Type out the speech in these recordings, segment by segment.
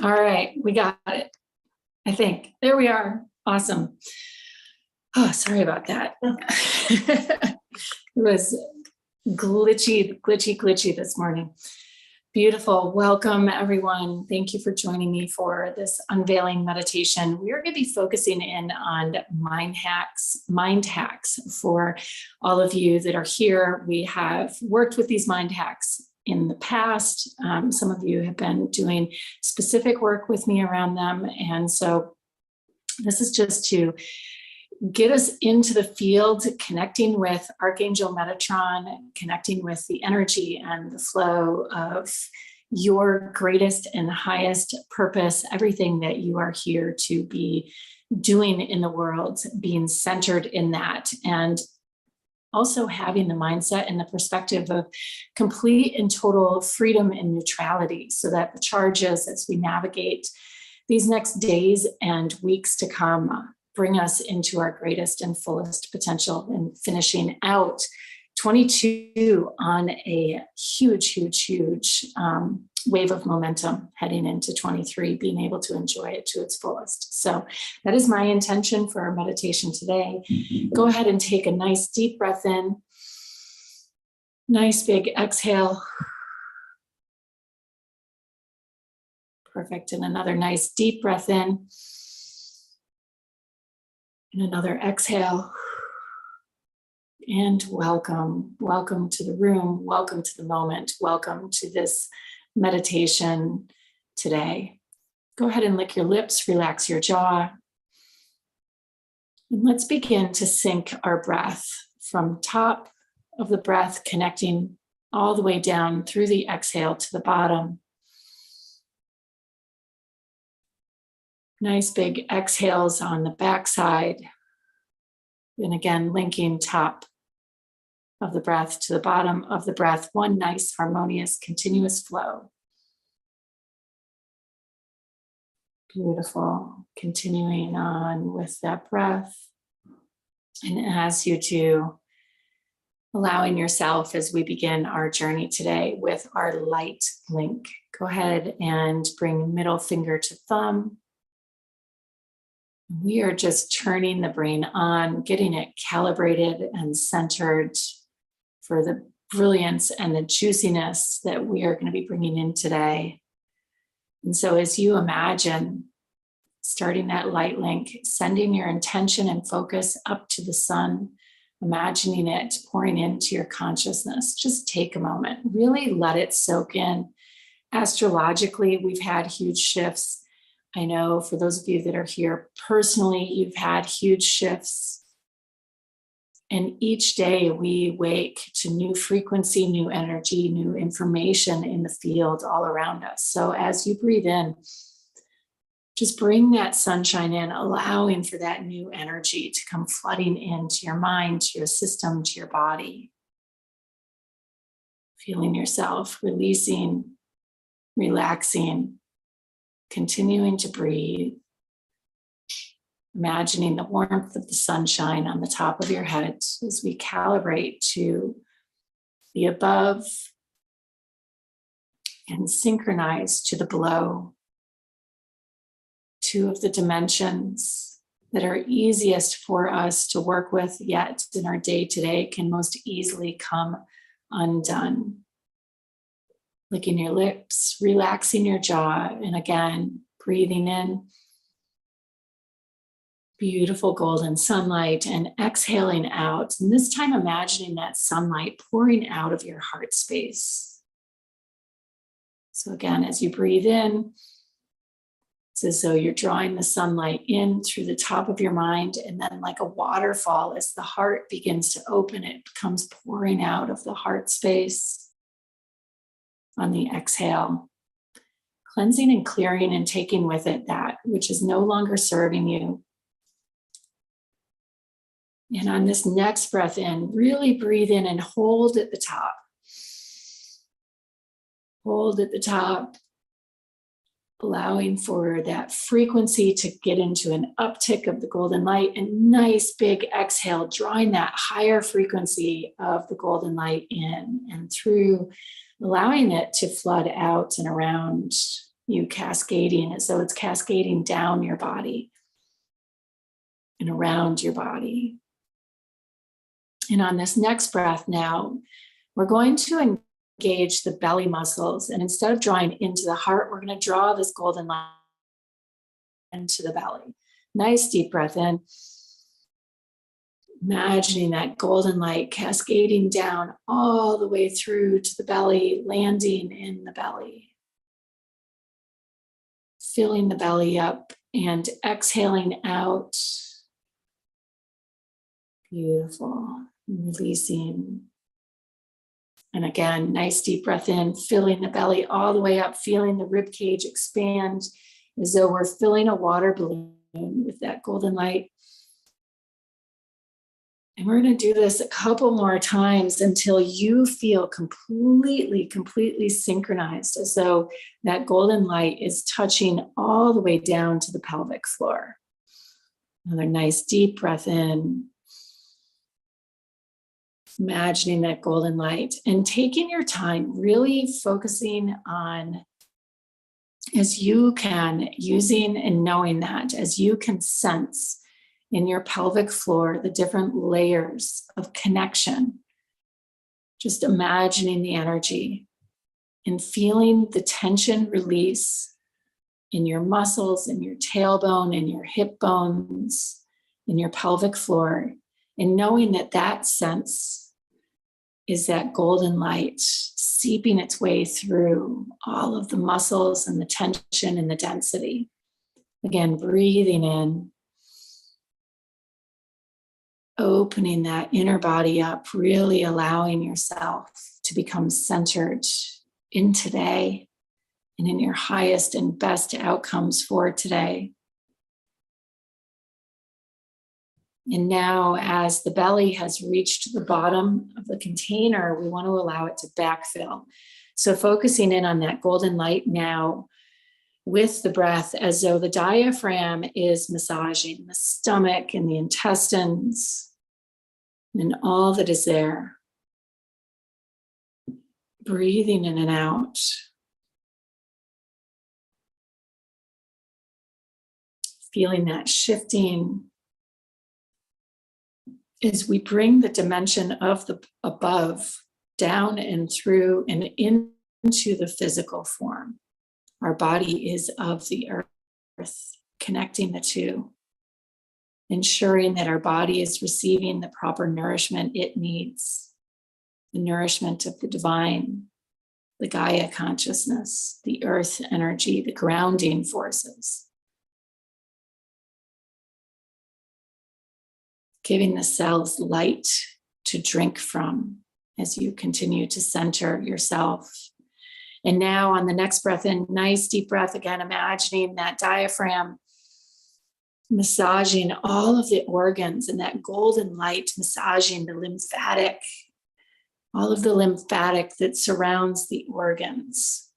All right, we got it. I think. There we are. Awesome. Oh, sorry about that. It was glitchy this morning. Beautiful. Welcome, everyone. Thank you for joining me for this Unveiling Meditation. We are going to be focusing in on mind hacks for all of you that are here. We have worked with these mind hacks in the past. Some of you have been doing specific work with me around them. And so this is just to get us into the field, connecting with Archangel Metatron, connecting with the energy and the flow of your greatest and highest purpose, everything that you are here to be doing in the world, being centered in that, and also having the mindset and the perspective of complete and total freedom and neutrality, so that the charges as we navigate these next days and weeks to come bring us into our greatest and fullest potential, and finishing out 22 on a huge wave of momentum heading into 23, being able to enjoy it to its fullest. So that is my intention for our meditation today. Go ahead and take a nice deep breath in. Nice big exhale. Perfect. And another nice deep breath in. And another exhale. And welcome. Welcome to the room. Welcome to the moment. Welcome to this meditation today. Go ahead and lick your lips, relax your jaw. And let's begin to sync our breath from top of the breath, connecting all the way down through the exhale to the bottom. Nice big exhales on the backside. And again, linking top of the breath to the bottom of the breath. One nice, harmonious, continuous flow. Beautiful. Continuing on with that breath. And as you do, allowing yourself as we begin our journey today with our light link. Go ahead and bring middle finger to thumb. We are just turning the brain on, getting it calibrated and centered for the brilliance and the juiciness that we are going to be bringing in today. And so as you imagine starting that light link, sending your intention and focus up to the sun, imagining it pouring into your consciousness, just take a moment, really let it soak in. Astrologically, we've had huge shifts. I know for those of you that are here personally, you've had huge shifts. And each day we wake to new frequency, new energy, new information in the field all around us. So as you breathe in, just bring that sunshine in, allowing for that new energy to come flooding into your mind, to your system, to your body. Feeling yourself releasing, relaxing, continuing to breathe, imagining the warmth of the sunshine on the top of your head as we calibrate to the above and synchronize to the below. Two of the dimensions that are easiest for us to work with, yet in our day-to-day can most easily come undone. Licking your lips, relaxing your jaw, and again, breathing in beautiful golden sunlight and exhaling out. And this time, imagining that sunlight pouring out of your heart space. So again, as you breathe in, it's as though you're drawing the sunlight in through the top of your mind, and then like a waterfall, as the heart begins to open, it comes pouring out of the heart space. On the exhale, cleansing and clearing and taking with it that which is no longer serving you. And on this next breath in, really breathe in and hold at the top. Hold at the top, allowing for that frequency to get into an uptick of the golden light, and nice big exhale, drawing that higher frequency of the golden light in and through, allowing it to flood out and around you cascading as though it's cascading down your body and around your body. And on this next breath now, we're going to engage the belly muscles. And instead of drawing into the heart, we're going to draw this golden line into the belly. Nice deep breath in. Imagining that golden light cascading down all the way through to the belly, landing in the belly. Filling the belly up and exhaling out. Beautiful. Releasing. And again, nice deep breath in, filling the belly all the way up, feeling the rib cage expand as though we're filling a water balloon with that golden light. And we're going to do this a couple more times until you feel completely synchronized, as though that golden light is touching all the way down to the pelvic floor. Another nice deep breath in. Imagining that golden light and taking your time, really focusing on, as you can, using and knowing that, as you can sense in your pelvic floor the different layers of connection. Just imagining the energy and feeling the tension release in your muscles, in your tailbone, in your hip bones, in your pelvic floor, and knowing that that sense is that golden light seeping its way through all of the muscles and the tension and the density. Again, breathing in, opening that inner body up, really allowing yourself to become centered in today and in your highest and best outcomes for today. And now, as the belly has reached the bottom of the container, we want to allow it to backfill. So focusing in on that golden light now with the breath, as though the diaphragm is massaging the stomach and the intestines and all that is there. Breathing in and out. Feeling that shifting as we bring the dimension of the above down and through and into the physical form. Our body is of the earth, connecting the two, ensuring that our body is receiving the proper nourishment it needs, the nourishment of the divine, the Gaia consciousness, the earth energy, the grounding forces. Giving the cells light to drink from as you continue to center yourself. And now on the next breath in, nice deep breath again, imagining that diaphragm massaging all of the organs and that golden light massaging the lymphatic, all of the lymphatic that surrounds the organs.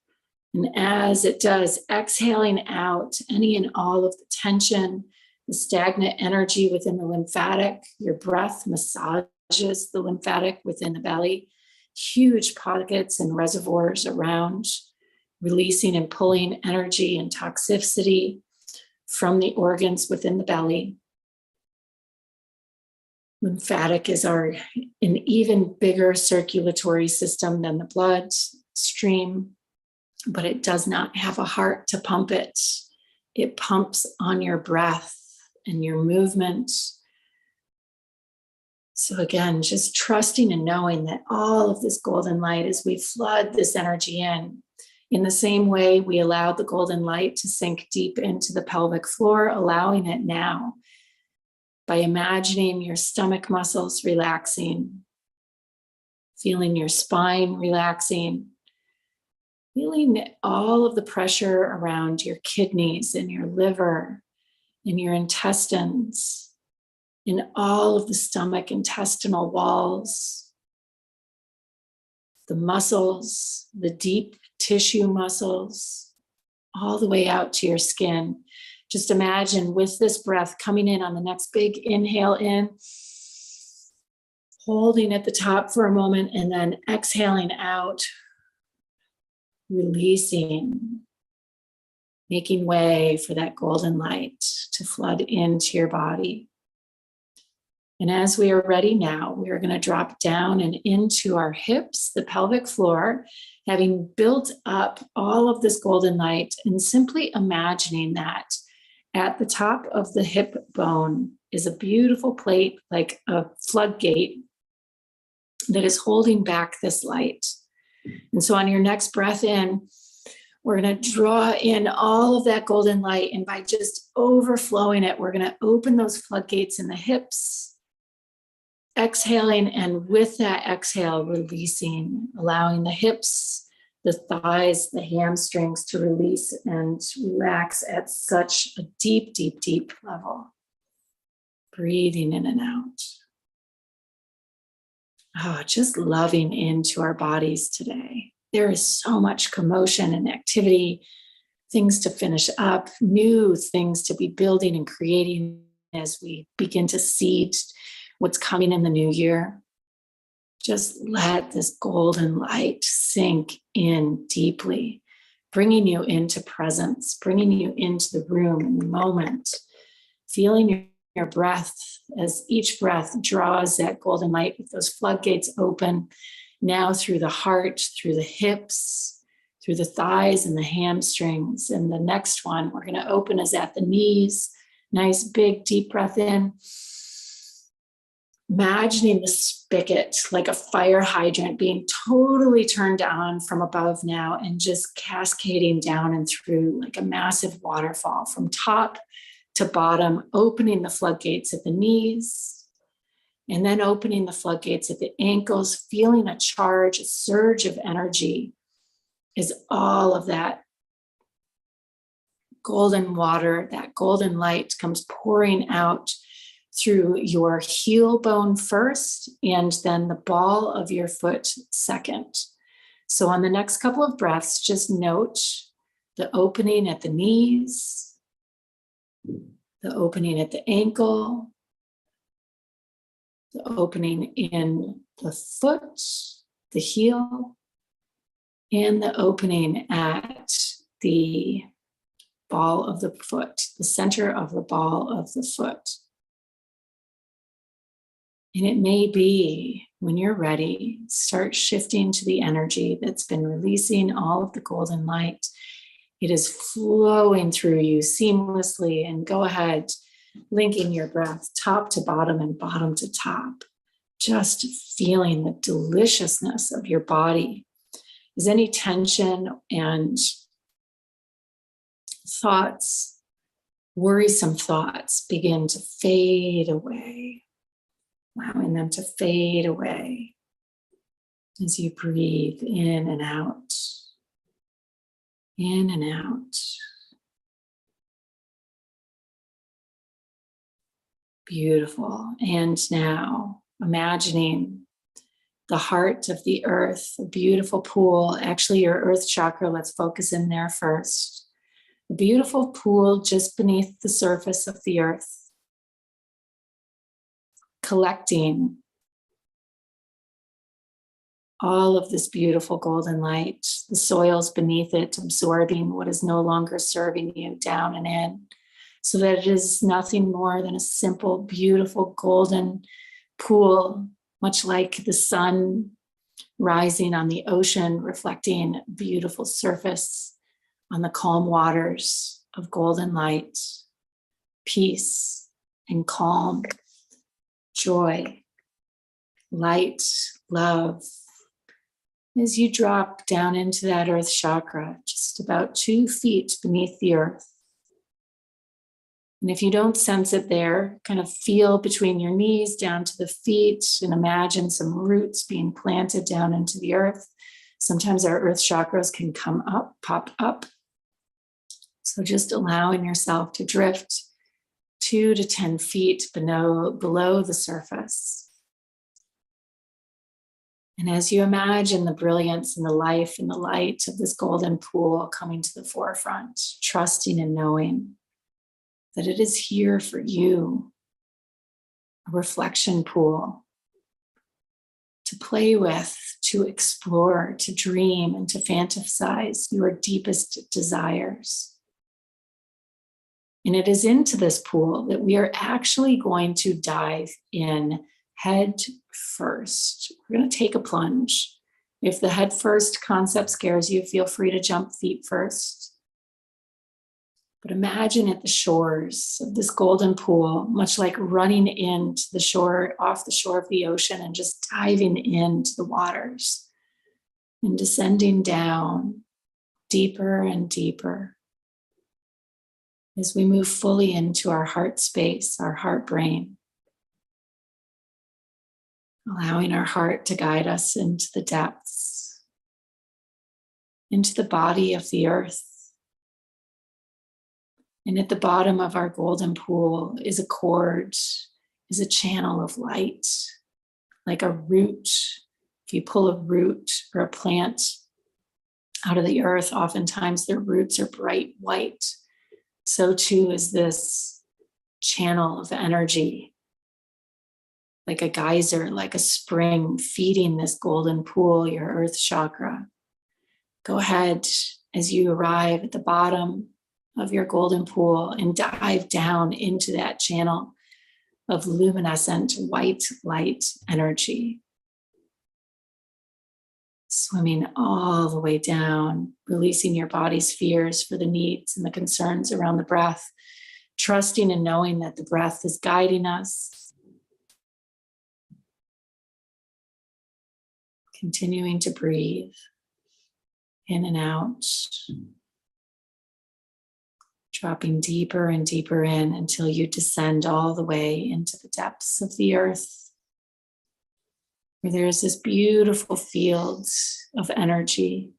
And as it does, exhaling out any and all of the tension, the stagnant energy within the lymphatic. Your breath massages the lymphatic within the belly, huge pockets and reservoirs around, releasing and pulling energy and toxicity from the organs within the belly. Lymphatic is an even bigger circulatory system than the blood stream, but it does not have a heart to pump it. It pumps on your breath and your movement. So again, just trusting and knowing that all of this golden light, as we flood this energy in the same way we allowed the golden light to sink deep into the pelvic floor, allowing it now by imagining your stomach muscles relaxing, feeling your spine relaxing, feeling all of the pressure around your kidneys and your liver, in your intestines, in all of the stomach intestinal walls, the muscles, the deep tissue muscles, all the way out to your skin. Just imagine with this breath coming in on the next big inhale in, holding at the top for a moment, and then exhaling out, releasing. making way for that golden light to flood into your body. And as we are ready now, we are going to drop down and into our hips, the pelvic floor, having built up all of this golden light, and simply imagining that at the top of the hip bone is a beautiful plate, like a floodgate, that is holding back this light. And so on your next breath in, we're going to draw in all of that golden light. And by just overflowing it, we're going to open those floodgates in the hips, exhaling, and with that exhale, releasing, allowing the hips, the thighs, the hamstrings to release and relax at such a deep, deep, deep level. Breathing in and out. Oh, just loving into our bodies today. There is so much commotion and activity, things to finish up, new things to be building and creating as we begin to seed what's coming in the new year. Just let this golden light sink in deeply, bringing you into presence, bringing you into the room in the moment, feeling your breath as each breath draws that golden light with those floodgates open, now through the heart, through the hips, through the thighs and the hamstrings. And the next one we're going to open is at the knees. Nice big deep breath in. Imagining the spigot like a fire hydrant being totally turned on from above now and just cascading down and through like a massive waterfall from top to bottom, opening the floodgates at the knees and then opening the floodgates at the ankles, feeling a charge, a surge of energy as all of that golden water, that golden light comes pouring out through your heel bone first, and then the ball of your foot second. So on the next couple of breaths, just note the opening at the knees, the opening at the ankle, the opening in the foot, the heel, and the opening at the ball of the foot, the center of the ball of the foot. And it may be, when you're ready, start shifting to the energy that's been releasing all of the golden light. It is flowing through you seamlessly, and go ahead, linking your breath top to bottom and bottom to top, just feeling the deliciousness of your body. Is any tension and thoughts, worrisome thoughts, begin to fade away, allowing them to fade away as you breathe in and out, in and out. Beautiful. And now imagining the heart of the earth, a beautiful pool, actually your earth chakra, let's focus in there first. A beautiful pool just beneath the surface of the earth, collecting all of this beautiful golden light, the soils beneath it, absorbing what is no longer serving you down and in, so that it is nothing more than a simple, beautiful golden pool, much like the sun rising on the ocean, reflecting beautiful surface on the calm waters of golden light, peace and calm, joy, light, love. As you drop down into that earth chakra, just about 2 feet beneath the earth. And if you don't sense it there, kind of feel between your knees down to the feet and imagine some roots being planted down into the earth. Sometimes our earth chakras can come up, pop up. So just allowing yourself to drift 2 to 10 feet below the surface. And as you imagine the brilliance and the life and the light of this golden pool coming to the forefront, trusting and knowing that it is here for you, a reflection pool to play with, to explore, to dream, and to fantasize your deepest desires. And it is into this pool that we are actually going to dive in head first. We're going to take a plunge. If the head first concept scares you, feel free to jump feet first. But imagine at the shores of this golden pool, much like running into the shore, off the shore of the ocean, and just diving into the waters and descending down deeper and deeper as we move fully into our heart space, our heart brain, allowing our heart to guide us into the depths, into the body of the earth. And at the bottom of our golden pool is a cord, is a channel of light, like a root. If you pull a root or a plant out of the earth, oftentimes their roots are bright white. So too is this channel of energy, like a geyser, like a spring feeding this golden pool, your earth chakra. Go ahead as you arrive at the bottom of your golden pool and dive down into that channel of luminescent white light energy. Swimming all the way down, releasing your body's fears for the needs and the concerns around the breath, trusting and knowing that the breath is guiding us. Continuing to breathe in and out. Dropping deeper and deeper in until you descend all the way into the depths of the earth, where there's this beautiful field of energy,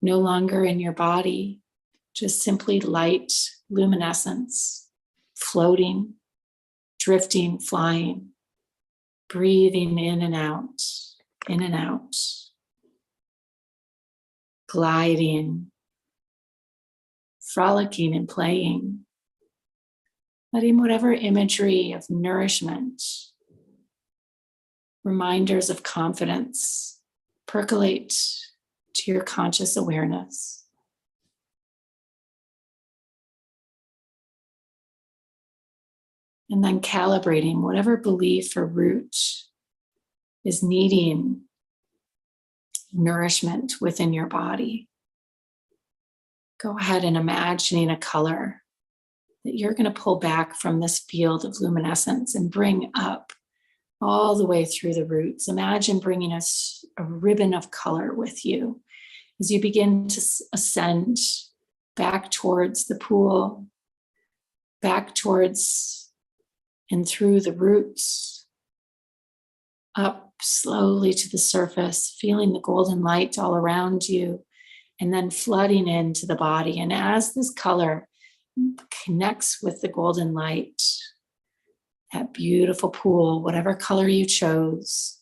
no longer in your body, just simply light luminescence, floating, drifting, flying, breathing in and out, gliding, frolicking and playing, letting whatever imagery of nourishment, reminders of confidence percolate to your conscious awareness. And then calibrating whatever belief or root is needing nourishment within your body. Go ahead and imagining a color that you're going to pull back from this field of luminescence and bring up all the way through the roots. Imagine bringing a ribbon of color with you as you begin to ascend back towards the pool, back towards and through the roots, up slowly to the surface, feeling the golden light all around you, and then flooding into the body. And as this color connects with the golden light, that beautiful pool, whatever color you chose,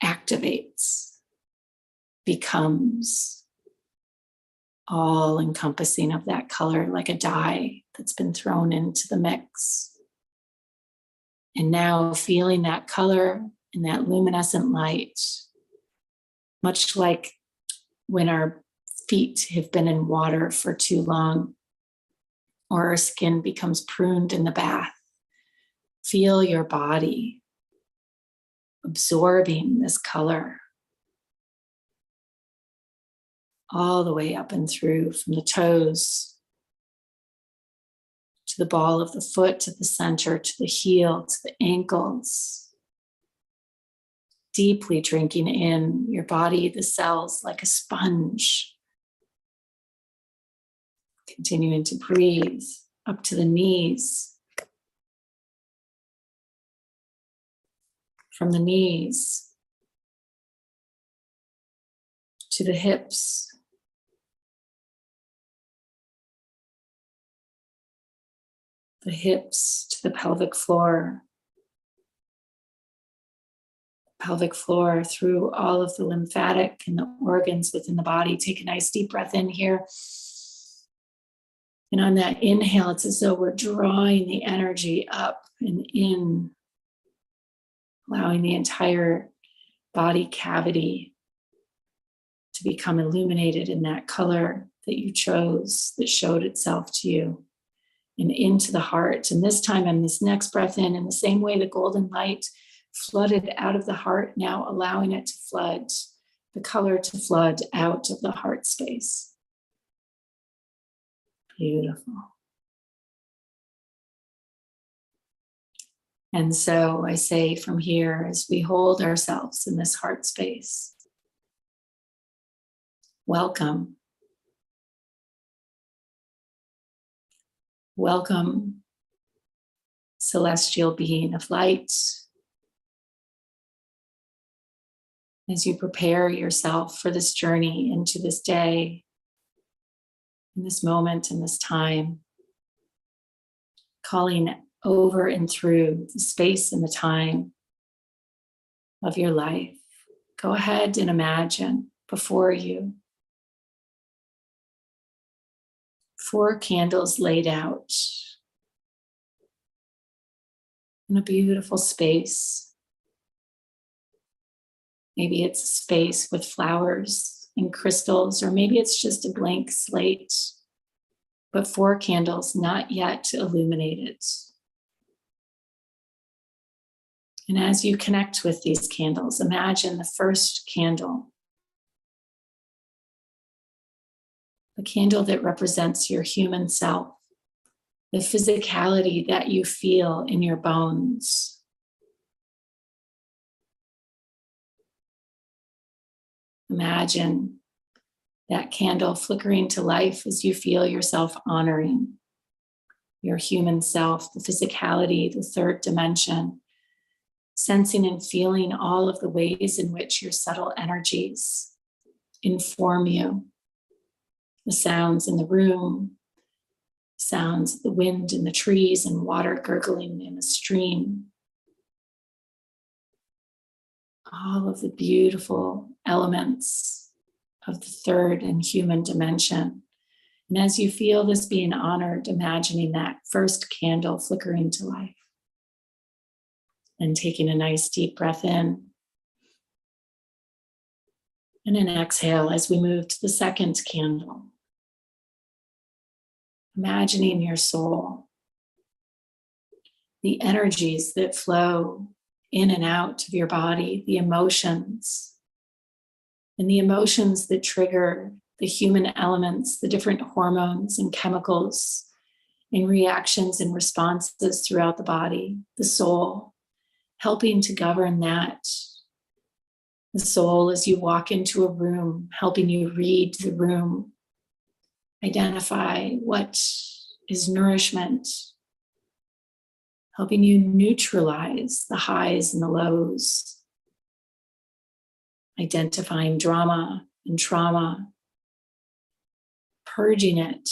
activates, becomes all encompassing of that color, like a dye that's been thrown into the mix. And now feeling that color and that luminescent light, much like when our feet have been in water for too long, or our skin becomes pruned in the bath. Feel your body absorbing this color all the way up and through, from the toes to the ball of the foot, to the center, to the heel, to the ankles. Deeply drinking in your body, the cells, like a sponge. Continuing to breathe up to the knees. From the knees to the hips. The hips to the pelvic floor. Pelvic floor through all of the lymphatic and the organs within the body. Take a nice deep breath in here. And on that inhale, it's as though we're drawing the energy up and in, allowing the entire body cavity to become illuminated in that color that you chose, that showed itself to you. and into the heart. And this time, on this next breath in the same way the golden light flooded out of the heart, now allowing it to flood, the color to flood out of the heart space. Beautiful. And so I say from here, as we hold ourselves in this heart space, welcome. Welcome, celestial being of light. As you prepare yourself for this journey into this day, in this moment, in this time, calling over and through the space and the time of your life, go ahead and imagine before you 4 candles laid out in a beautiful space. Maybe it's a space with flowers and crystals, or maybe it's just a blank slate, but 4 candles not yet illuminated. And as you connect with these candles, imagine the first candle, the candle that represents your human self, the physicality that you feel in your bones. Imagine that candle flickering to life as you feel yourself honoring your human self, the physicality, the third dimension, sensing and feeling all of the ways in which your subtle energies inform you. The sounds in the room, sounds of the wind in the trees and water gurgling in a stream. All of the beautiful elements of the third and human dimension. And as you feel this being honored, imagining that first candle flickering to life. And taking a nice deep breath in. And an exhale as we move to the second candle. Imagining your soul, the energies that flow in and out of your body, the emotions, and the emotions that trigger the human elements, the different hormones and chemicals in reactions and responses throughout the body, the soul, helping to govern that. The soul, as you walk into a room, helping you read the room, identify what is nourishment, helping you neutralize the highs and the lows, identifying drama and trauma, purging it,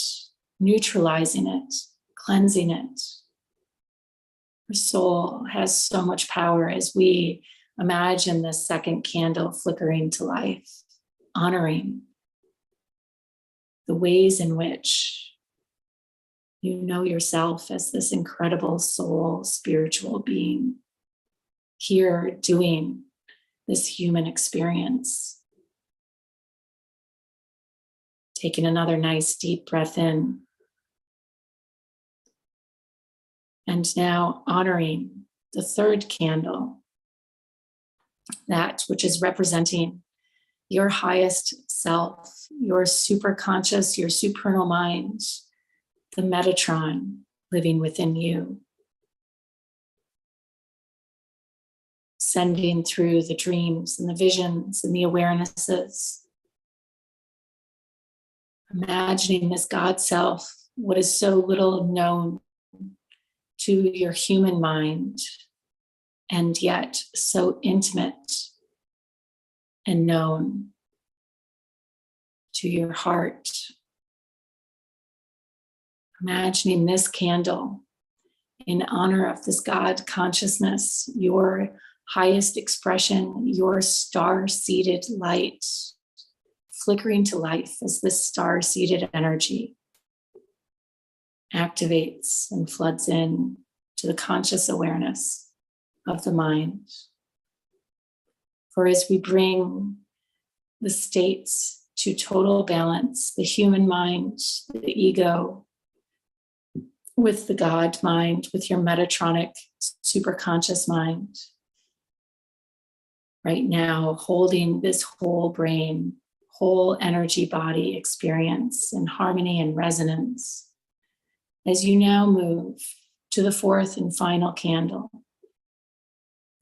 neutralizing it, cleansing it. Our soul has so much power as we imagine this second candle flickering to life, honoring the ways in which you know yourself as this incredible soul, spiritual being here doing this human experience. Taking another nice deep breath in. And now honoring the third candle, that which is representing your highest self, your superconscious, your supernal mind, the Metatron living within you. Sending through the dreams and the visions and the awarenesses. Imagining this God self, what is so little known to your human mind, and yet so intimate and known to your heart. Imagining this candle in honor of this God consciousness, your highest expression, your star-seated light, flickering to life as this star-seated energy activates and floods in to the conscious awareness of the mind. For as we bring the states to total balance, the human mind, the ego, with the God mind, with your Metatronic superconscious mind. Right now, holding this whole brain, whole energy body experience in harmony and resonance as you now move to the fourth and final candle.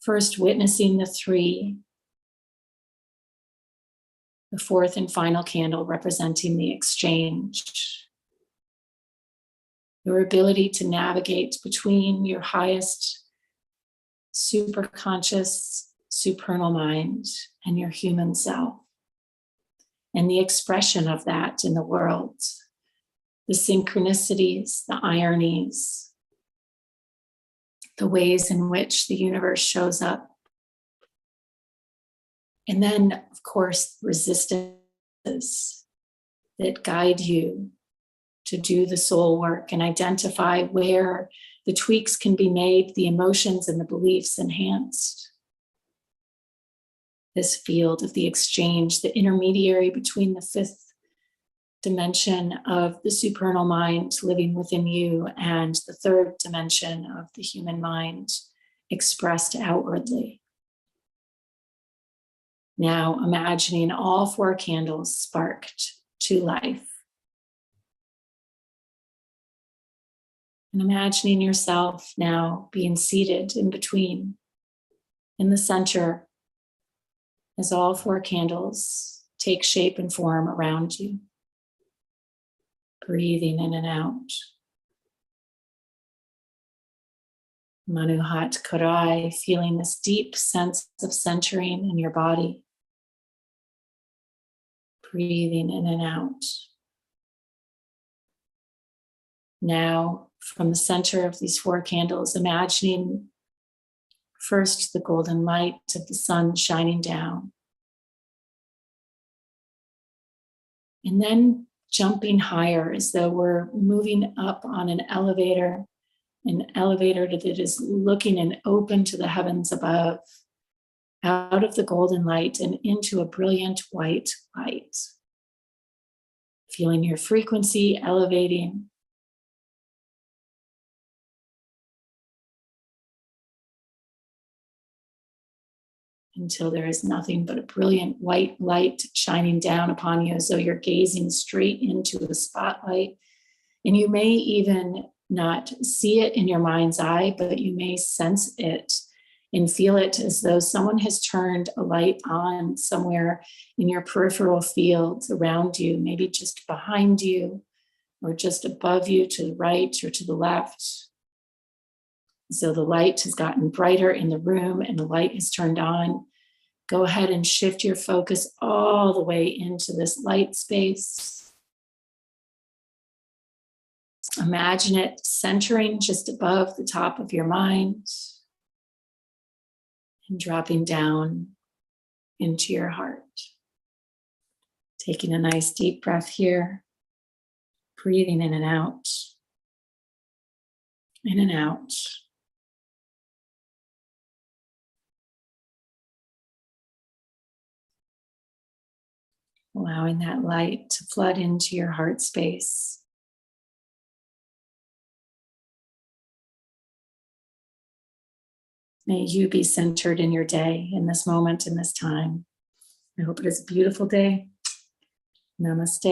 First, witnessing the three, the fourth and final candle representing the exchange. Your ability to navigate between your highest superconscious, supernal mind and your human self, and the expression of that in the world, the synchronicities, the ironies, the ways in which the universe shows up. And then, of course, resistances that guide you to do the soul work and identify where the tweaks can be made, the emotions and the beliefs enhanced. This field of the exchange, the intermediary between the fifth dimension of the supernal mind living within you and the third dimension of the human mind expressed outwardly. Now imagining all four candles sparked to life. And imagining yourself now being seated in between, in the center, as all four candles take shape and form around you. Breathing in and out. Manuhat Karai, feeling this deep sense of centering in your body. Breathing in and out. Now, from the center of these four candles, imagining first the golden light of the sun shining down. And then jumping higher as though we're moving up on an elevator that is looking and open to the heavens above, out of the golden light and into a brilliant white light. Feeling your frequency elevating. Until there is nothing but a brilliant white light shining down upon you as though you're gazing straight into the spotlight. And you may even not see it in your mind's eye, but you may sense it and feel it as though someone has turned a light on somewhere in your peripheral field around you, maybe just behind you or just above you to the right or to the left. So the light has gotten brighter in the room and the light is turned on. Go ahead and shift your focus all the way into this light space. Imagine it centering just above the top of your mind and dropping down into your heart. Taking a nice deep breath here, breathing in and out, in and out. Allowing that light to flood into your heart space. May you be centered in your day, in this moment, in this time. I hope it is a beautiful day. Namaste.